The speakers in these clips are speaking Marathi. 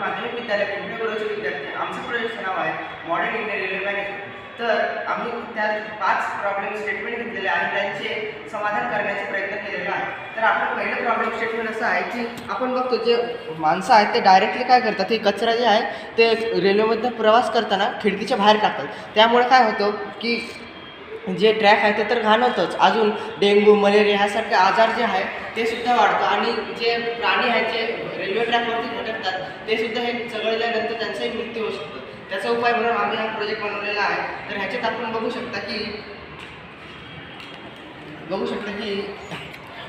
माध्यमिक विद्यालय पिंपरी गुरुचे विद्यार्थी. आमचं प्रोजेक्टचं नाव आहे मॉडर्न इंडियन रेल्वे मॅनेजमेंट. तर आम्ही त्यात 5 प्रॉब्लेम स्टेटमेंट घेतलेले आणि त्यांचे समाधान करण्याचा प्रयत्न केलेला आहे. तर आपलं पहिलं प्रॉब्लेम स्टेटमेंट असं आहे की आपण बघतो जे माणसं आहेत ते डायरेक्टली काय करतात, ते कचरा जे आहे ते रेल्वेमध्ये प्रवास करताना खिडकीच्या बाहेर टाकतात. त्यामुळे काय होतं की जे ट्रॅक आहे ते तर घाण होतंच, अजून डेंग्यू मलेरिया ह्यासारखे आजार जे आहे ते सुद्धा वाढतं आणि जे प्राणी आहेत जे रेल्वे ट्रॅकवरती भटकतात ते सुद्धा हे चघळल्यानंतर त्यांचाही मृत्यू होऊ शकतो. त्याचा उपाय म्हणून आम्ही हा प्रोजेक्ट बनवलेला आहे. तर ह्याच्यात आपण बघू शकता की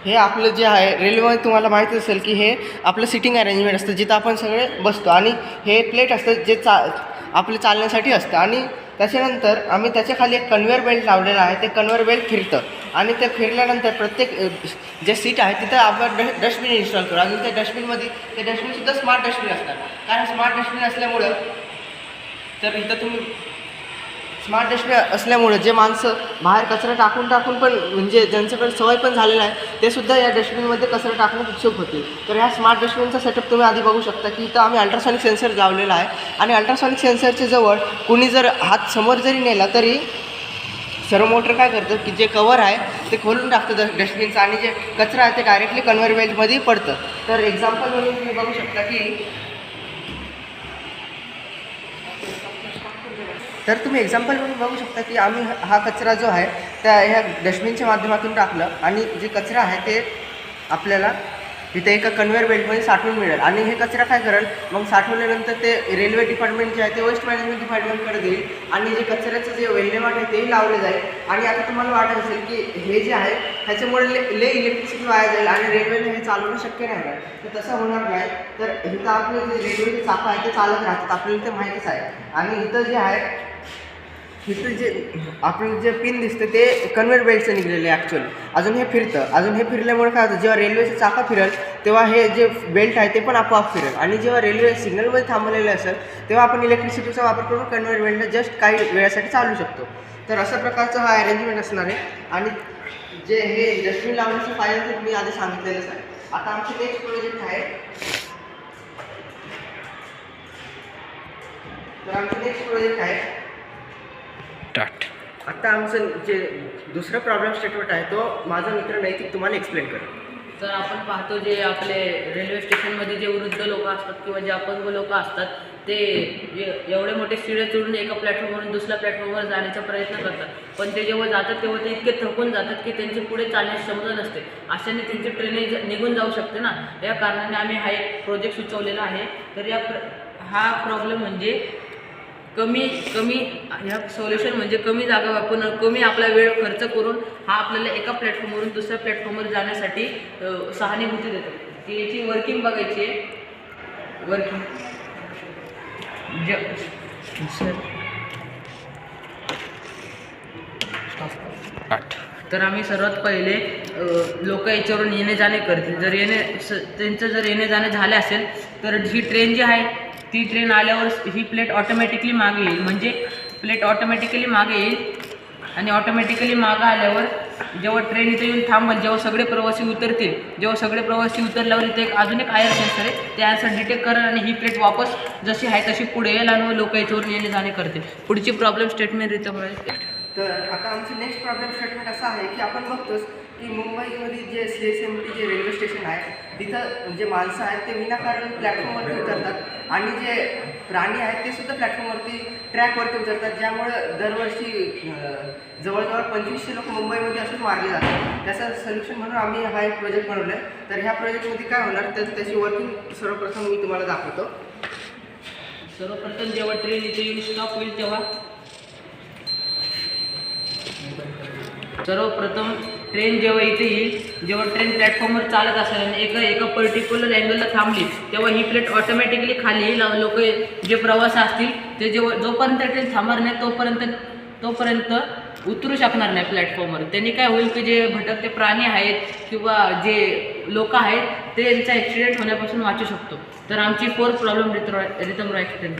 हे आपलं जे आहे रेल्वेमध्ये तुम्हाला माहिती असेल की हे आपलं सिटिंग अरेंजमेंट असतं जिथं आपण सगळे बसतो आणि हे प्लेट असतं जे आपले चालण्यासाठी असतं आणि त्याच्यानंतर आम्ही त्याच्या खाली एक कन्व्हेअर बेल्ट लावलेला आहे. ते कन्व्हेअर बेल्ट फिरतं आणि ते फिरल्यानंतर प्रत्येक जे सीट आहे तिथं आपण डस्टबिन इन्स्टॉल करू आणि त्या डस्टबिनमध्ये ते डस्टबिनसुद्धा स्मार्ट डस्टबिन असतात. कारण स्मार्ट डस्टबिन असल्यामुळं तर इथं तुम्ही स्मार्ट डस्टबिन असल्यामुळं जे माणसं बाहेर कचरा टाकून पण म्हणजे ज्यांच्याकडे सवय पण झालेलं आहे ते सुद्धा या डस्टबिनमध्ये कचरा टाकण्यात उत्सुक होतील. तर ह्या स्मार्ट डस्टबिनचा सेटअप तुम्ही आधी बघू शकता की इथं आम्ही अल्ट्रासॉनिक सेन्सर लावलेला आहे आणि अल्ट्रासॉनिक सेन्सरच्या जवळ कुणी जर हात समोर जरी नेला तरी सर्व मोटर काय करतं की जे कवर आहे ते खोलून टाकतं डस्टबिनचं आणि जे कचरा आहे ते डायरेक्टली कन्व्हेअर बेल्टमध्ये पडतं. तर एक्झाम्पल म्हणून तुम्ही बघू शकता की आम्ही हा कचरा जो आहे त्या ह्या डस्टबिनच्या माध्यमातून टाकलं आणि जे कचरा आहे ते आपल्याला तिथे एका कन्व्हेअर बेल्टमध्ये साठवून मिळेल आणि हे कचरा काय करेल मग साठवल्यानंतर ते रेल्वे डिपार्टमेंट जे आहे ते वेस्ट मॅनेजमेंट डिपार्टमेंटकडे देईल आणि जे कचऱ्याचं जे विल्हेवाट आहे तेही लावले जाईल. आणि आता तुम्हाला वाटत असेल की हे जे आहे ह्याच्यामुळे ले इलेक्ट्रिसिटी वाया जाईल आणि रेल्वेने हे चालवणं शक्य नाही आहे. तर तसं होणार नाही. तर इथं आपलं जे रेल्वेचे चाकं आहे ते चालत राहतात, आपल्याला ते माहितीच आहे. आणि इथं जे आहे इथं जे आपलं जे पिन दिसतं ते कन्व्हेअर बेल्टचं निघलेलं आहे ॲक्च्युअली. अजून हे फिरल्यामुळे काय होतं, जेव्हा रेल्वेचं चाका फिरेल तेव्हा हे जे बेल्ट आहे ते पण आपोआप फिरेल आणि जेव्हा रेल्वे सिग्नलमध्ये थांबलेलं असेल तेव्हा आपण इलेक्ट्रिसिटीचा वापर करून कन्व्हेअर बेल्टला जस्ट काही वेळासाठी चालू शकतो. तर अशा प्रकारचं हा अरेंजमेंट असणार आहे. आणि जे हे डस्टबिन लावण्याचं फायदा ते मी आधी सांगितलेलंच आहे. आता आमचे नेक्स्ट प्रोजेक्ट आहे. आता आमचं जे दुसरं प्रॉब्लेम स्टेटमेंट आहे तो माझा मित्र नैतिक तुम्हाला एक्सप्लेन करेल. तर आपण पाहतो जे आपले रेल्वे स्टेशनमध्ये जे वृद्ध लोक असतात किंवा जे अपंग लोक असतात ते एवढे मोठे शिडे चढून एका प्लॅटफॉर्मवरून दुसऱ्या प्लॅटफॉर्मवर जाण्याचा प्रयत्न करतात. पण ते जेव्हा जातात तेव्हा ते इतके थकून जातात की त्यांचे पुढे चालण्याची क्षमता नसते. अशाने त्यांची ट्रेन निघून जाऊ शकते ना. या कारणाने आम्ही हा एक प्रोजेक्ट सुचवलेला आहे. तर हा प्रॉब्लेम म्हणजे कमी ह्या सोल्युशन म्हणजे कमी जागा वापरून कमी आपला वेळ खर्च करून हा आपल्याला एका प्लॅटफॉर्मवरून दुसऱ्या प्लॅटफॉर्मवर जाण्यासाठी सहानुभूती देतो. की याची वर्किंग बघायची आहे. तर आम्ही सर्वात पहिले लोक याच्यावरून येणे जाणे करतील. त्यांचं जर येणे जाणे झाले असेल तर ही ट्रेन जी आहे ती ट्रेन आल्यावर ही प्लेट ऑटोमॅटिकली मागे येईल. म्हणजे प्लेट ऑटोमॅटिकली मागे येईल आणि ऑटोमॅटिकली मागं आल्यावर जेव्हा ट्रेन इथे येऊन थांबेल, जेव्हा सगळे प्रवासी उतरल्यावर इथे अजून एक आयर सेन्सर आहे. ते आयर डिटेक्ट करेल आणि ही प्लेट वापस जशी आहे तशी पुढे येईल आणि लोक याच्यावरून येणे जाणे करतील. पुढची प्रॉब्लेम स्टेटमेंट रित्या होईल. तर आता आमचं नेक्स्ट प्रॉब्लेम स्टेटमेंट असं आहे की आपण बघतोच की मुंबईमध्ये जे CSMT जे रेल्वे स्टेशन आहे तिथं जे माणसं आहेत ते विनाकारण प्लॅटफॉर्मवरती उतरतात आणि जे प्राणी आहेत ते सुद्धा प्लॅटफॉर्मवरती ट्रॅकवरती उतरतात. ज्यामुळं दरवर्षी जवळजवळ 2500 लोक मुंबईमध्ये असंच मारले जातात. त्याचं सोल्युशन म्हणून आम्ही हा एक प्रोजेक्ट बनवला आहे. तर ह्या प्रोजेक्टमध्ये काय होणार तर त्याची वर्किंग सर्वप्रथम मी तुम्हाला दाखवतो. सर्वप्रथम जेव्हा ट्रेन इथे येऊन स्टॉप होईल तेव्हा सर्वप्रथम ट्रेन जेव्हा इथे येईल, जेव्हा ट्रेन प्लॅटफॉर्मवर चालत असेल आणि एका पर्टिक्युलर अँगलला थांबली तेव्हा ही प्लेट ऑटोमॅटिकली खाली येईल. लोक जे प्रवासी असतील ते जोपर्यंत ट्रेन थांबणार नाही तोपर्यंत उतरू शकणार नाही प्लॅटफॉर्मवर. त्यांनी काय होईल की जे भटकते प्राणी आहेत किंवा जे लोक आहेत ते त्यांचा ॲक्सिडेंट होण्यापासून वाचू शकतो. तर आमची 4th प्रॉब्लेम रितम एक्सप्लेन